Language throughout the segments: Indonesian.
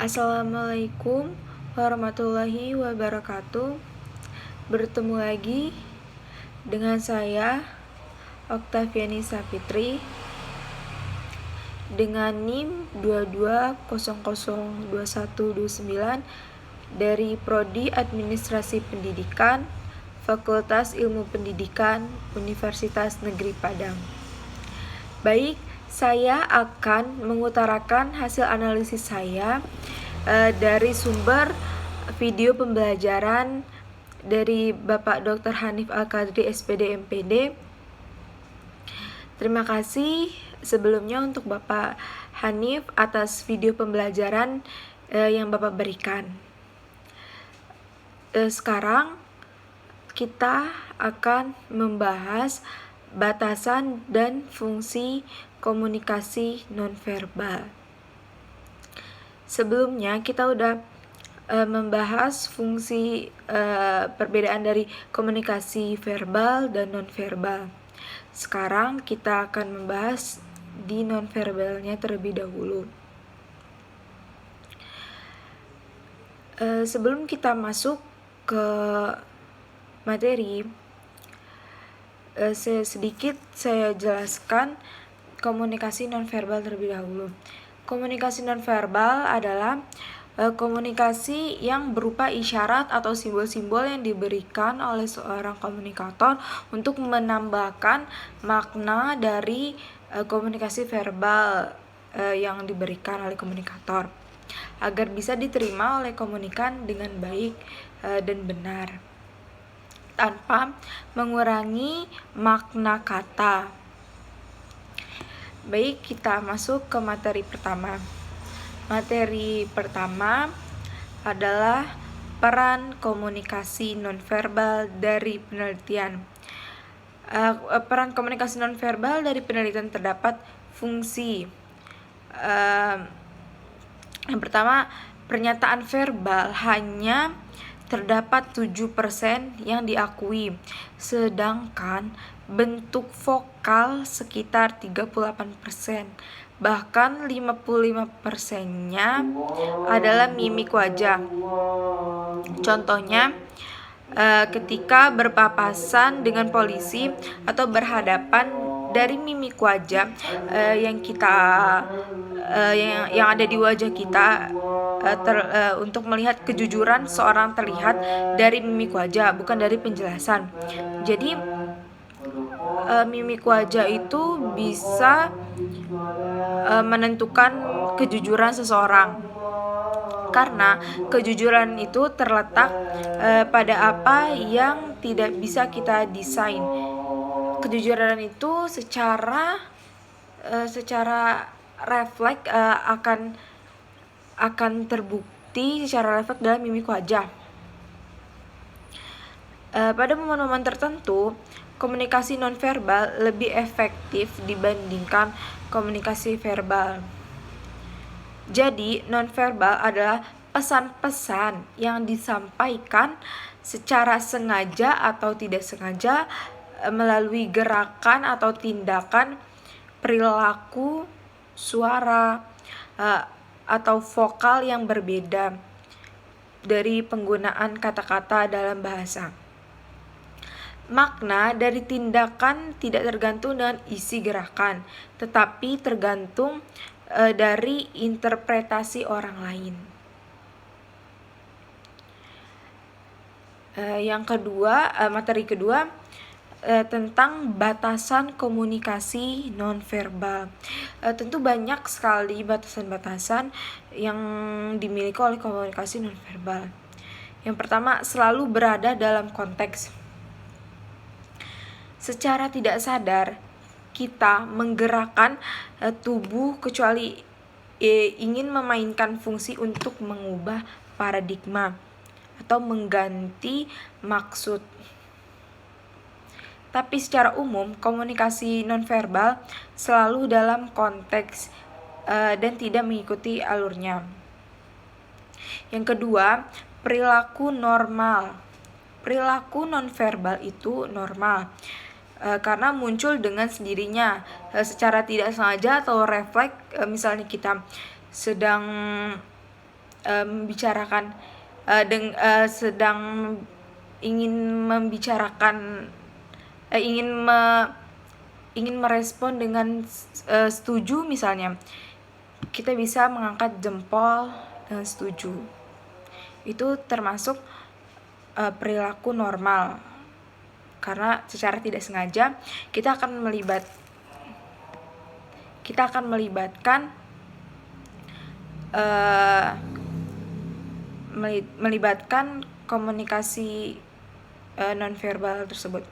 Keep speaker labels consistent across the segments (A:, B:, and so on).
A: Assalamualaikum warahmatullahi wabarakatuh. Bertemu lagi dengan saya Oktaviani Sapitri dengan NIM 22002129 dari Prodi Administrasi Pendidikan Fakultas Ilmu Pendidikan Universitas Negeri Padang. Baik, saya akan mengutarakan hasil analisis saya dari sumber video pembelajaran dari Bapak Dr. Hanif Al-Qadri SPD MPD. Terima kasih sebelumnya untuk Bapak Hanif atas video pembelajaran yang Bapak berikan. Sekarang kita akan membahas batasan dan fungsi komunikasi nonverbal. Sebelumnya kita udah membahas fungsi perbedaan dari komunikasi verbal dan nonverbal. Sekarang kita akan membahas di nonverbalnya terlebih dahulu. Sebelum kita masuk ke materi, saya jelaskan komunikasi nonverbal terlebih dahulu. Komunikasi nonverbal adalah komunikasi yang berupa isyarat atau simbol-simbol yang diberikan oleh seorang komunikator untuk menambahkan makna dari komunikasi verbal yang diberikan oleh komunikator agar bisa diterima oleh komunikan dengan baik dan benar tanpa mengurangi makna kata. Baik, kita masuk ke materi pertama. Materi pertama adalah peran komunikasi nonverbal dari penelitian. Peran komunikasi nonverbal dari penelitian terdapat fungsi. Yang pertama, pernyataan verbal hanya terdapat 7% yang diakui, sedangkan bentuk vokal sekitar 38%. Bahkan 55%-nya adalah mimik wajah. Contohnya, ketika berpapasan dengan polisi atau berhadapan, dari mimik wajah yang ada di wajah kita untuk melihat kejujuran seorang terlihat dari mimik wajah, bukan dari penjelasan. Jadi mimik wajah itu bisa menentukan kejujuran seseorang, karena kejujuran itu terletak pada apa yang tidak bisa kita desain. Kejujuran itu secara refleks akan terbukti secara refleks dalam mimik wajah. Pada momen-momen tertentu, komunikasi nonverbal lebih efektif dibandingkan komunikasi verbal. Jadi, nonverbal adalah pesan-pesan yang disampaikan secara sengaja atau tidak sengaja melalui gerakan atau tindakan, perilaku, suara, atau vokal yang berbeda dari penggunaan kata-kata dalam bahasa. Makna dari tindakan tidak tergantung dengan isi gerakan, tetapi tergantung dari interpretasi orang lain. Yang kedua, materi kedua tentang batasan komunikasi nonverbal. Tentu banyak sekali batasan-batasan yang dimiliki oleh komunikasi nonverbal. Yang pertama, selalu berada dalam konteks. Secara tidak sadar, kita menggerakkan tubuh kecuali ingin memainkan fungsi untuk mengubah paradigma atau mengganti maksud. Tapi secara umum, komunikasi nonverbal selalu dalam konteks dan tidak mengikuti alurnya. Yang kedua, perilaku normal. Perilaku nonverbal itu normal karena muncul dengan sendirinya secara tidak sengaja atau refleks. Misalnya kita sedang membicarakan sedang ingin membicarakan ingin merespon dengan setuju misalnya, kita bisa mengangkat jempol dengan setuju. Itu termasuk perilaku normal, karena secara tidak sengaja kita akan melibatkan komunikasi nonverbal tersebut.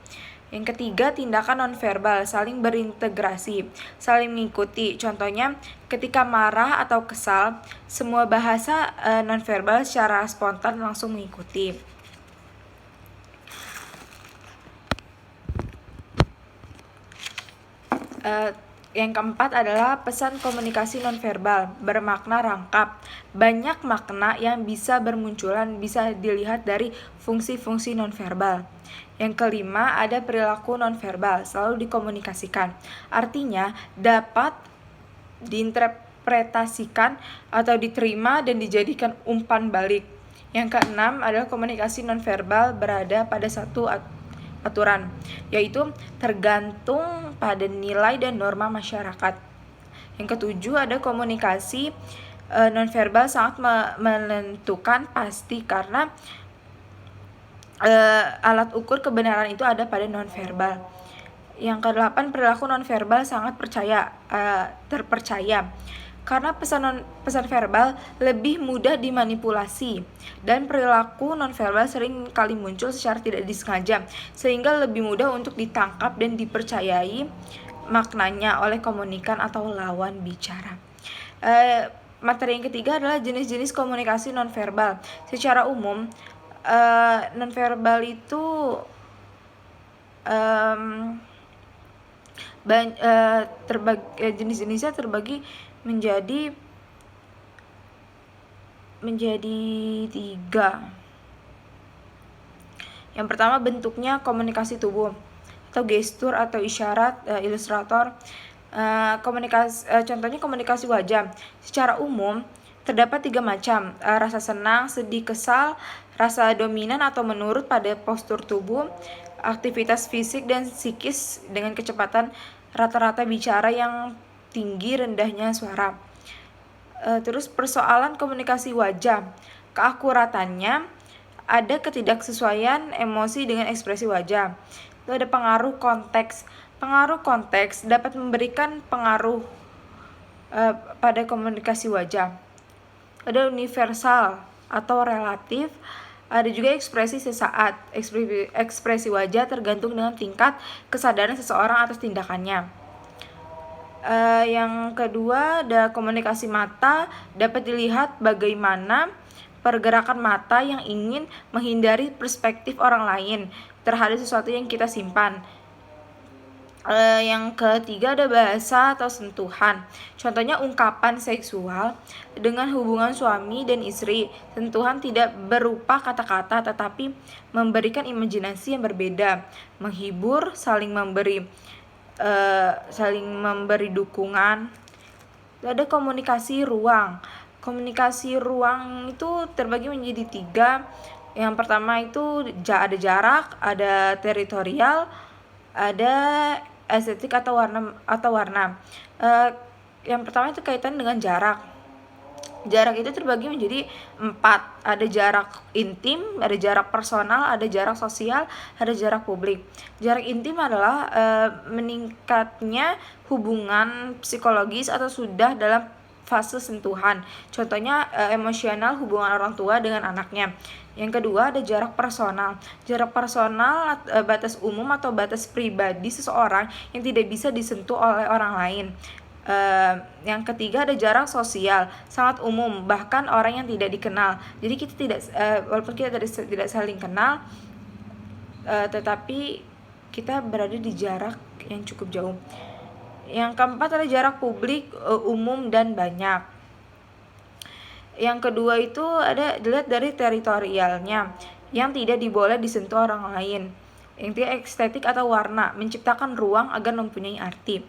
A: Yang ketiga, tindakan nonverbal, saling berintegrasi, saling mengikuti. Contohnya, ketika marah atau kesal, semua bahasa nonverbal secara spontan langsung mengikuti. Yang keempat adalah pesan komunikasi nonverbal, bermakna rangkap. Banyak makna yang bisa bermunculan, bisa dilihat dari fungsi-fungsi nonverbal. Yang kelima, ada perilaku nonverbal, selalu dikomunikasikan. Artinya, dapat diinterpretasikan atau diterima dan dijadikan umpan balik. Yang keenam adalah komunikasi nonverbal berada pada satu aturan, yaitu tergantung pada nilai dan norma masyarakat. Yang ketujuh ada komunikasi nonverbal sangat menentukan pasti, karena alat ukur kebenaran itu ada pada nonverbal. Yang kedelapan, perilaku nonverbal sangat terpercaya, karena pesan verbal lebih mudah dimanipulasi, dan perilaku nonverbal sering kali muncul secara tidak disengaja, sehingga lebih mudah untuk ditangkap dan dipercayai maknanya oleh komunikan atau lawan bicara. Materi yang ketiga adalah jenis-jenis komunikasi nonverbal. Secara umum, nonverbal itu jenis-jenisnya terbagi menjadi 3. Yang pertama, bentuknya komunikasi tubuh atau gestur atau isyarat, ilustrator. Contohnya komunikasi wajah. Secara umum terdapat 3 macam, rasa senang, sedih, kesal, rasa dominan atau menurut pada postur tubuh, aktivitas fisik dan psikis dengan kecepatan rata-rata bicara yang tinggi, rendahnya suara. Terus persoalan komunikasi wajah, keakuratannya, ada ketidaksesuaian emosi dengan ekspresi wajah. Itu ada pengaruh konteks. Pengaruh konteks dapat memberikan pengaruh pada komunikasi wajah. Ada universal atau relatif. Ada juga ekspresi sesaat. Ekspresi wajah tergantung dengan tingkat kesadaran seseorang atas tindakannya. Yang kedua, ada komunikasi mata. Dapat dilihat bagaimana pergerakan mata yang ingin menghindari perspektif orang lain terhadap sesuatu yang kita simpan. Yang ketiga, ada bahasa atau sentuhan. Contohnya ungkapan seksual dengan hubungan suami dan istri. Sentuhan tidak berupa kata-kata, tetapi memberikan imajinasi yang berbeda, menghibur, saling memberi dukungan. Ada komunikasi ruang. Komunikasi ruang itu terbagi menjadi 3. Yang pertama itu ada jarak, ada teritorial, ada estetik atau warna. Yang pertama itu kaitan dengan jarak. Jarak itu terbagi menjadi 4. Ada jarak intim, ada jarak personal, ada jarak sosial, ada jarak publik. Jarak intim adalah meningkatnya hubungan psikologis atau sudah dalam fase sentuhan. Contohnya emosional, hubungan orang tua dengan anaknya. Yang kedua, ada jarak personal. Jarak personal batas umum atau batas pribadi seseorang yang tidak bisa disentuh oleh orang lain. Yang ketiga, ada jarak sosial, sangat umum, bahkan orang yang tidak dikenal. Jadi kita walaupun kita tidak saling kenal, tetapi kita berada di jarak yang cukup jauh. Yang keempat, ada jarak publik, umum dan banyak. Yang kedua itu ada dilihat dari teritorialnya, yang tidak diboleh disentuh orang lain. Yang ketiga, estetik atau warna, menciptakan ruang agar mempunyai arti.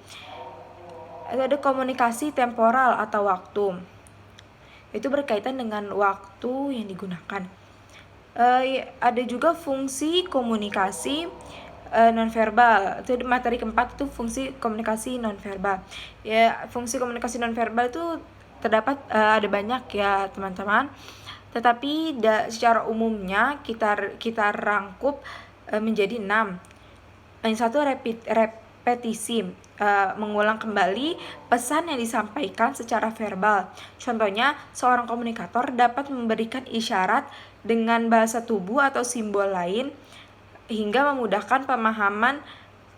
A: Ada komunikasi temporal atau waktu. itu berkaitan dengan waktu yang digunakan. Ada juga fungsi komunikasi nonverbal. Itu materi keempat, itu fungsi komunikasi nonverbal. Ya, fungsi komunikasi nonverbal itu terdapat ada banyak ya teman-teman. Tetapi secara umumnya kita rangkup menjadi 6. Yang satu repetisi, mengulang kembali pesan yang disampaikan secara verbal. Contohnya, seorang komunikator dapat memberikan isyarat dengan bahasa tubuh atau simbol lain hingga memudahkan pemahaman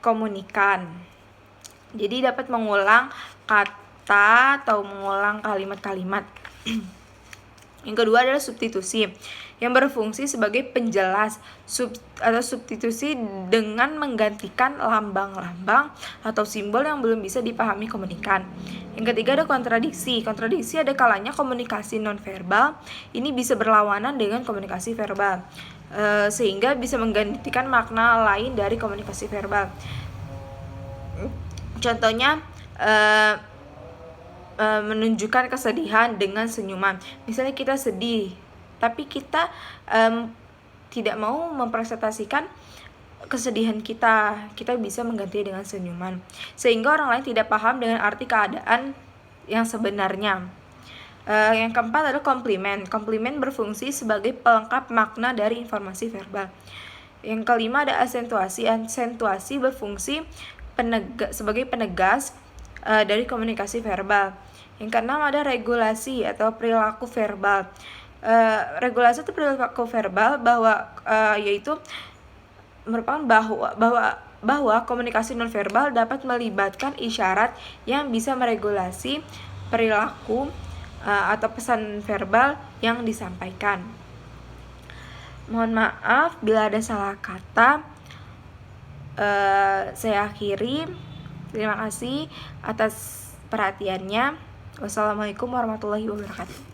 A: komunikan. Jadi dapat mengulang kata atau mengulang kalimat-kalimat. Yang kedua adalah substitusi, yang berfungsi sebagai penjelas atau substitusi dengan menggantikan lambang-lambang atau simbol yang belum bisa dipahami komunikan. Yang ketiga ada kontradiksi. Kontradiksi ada kalanya komunikasi nonverbal ini bisa berlawanan dengan komunikasi verbal, sehingga bisa menggantikan makna lain dari komunikasi verbal. Contohnya menunjukkan kesedihan dengan senyuman. Misalnya kita sedih, tapi kita tidak mau mempresentasikan kesedihan kita bisa mengganti dengan senyuman, sehingga orang lain tidak paham dengan arti keadaan yang sebenarnya. Yang keempat adalah komplimen. Komplimen berfungsi sebagai pelengkap makna dari informasi verbal. Yang kelima ada asentuasi. Asentuasi berfungsi sebagai penegas dari komunikasi verbal. Yang keenam ada regulasi atau perilaku verbal. Regulasi itu perilaku verbal yaitu merupakan bahwa komunikasi nonverbal dapat melibatkan isyarat yang bisa meregulasi perilaku atau pesan verbal yang disampaikan. Mohon maaf bila ada salah kata. Saya akhiri. Terima kasih atas perhatiannya. Wassalamualaikum warahmatullahi wabarakatuh.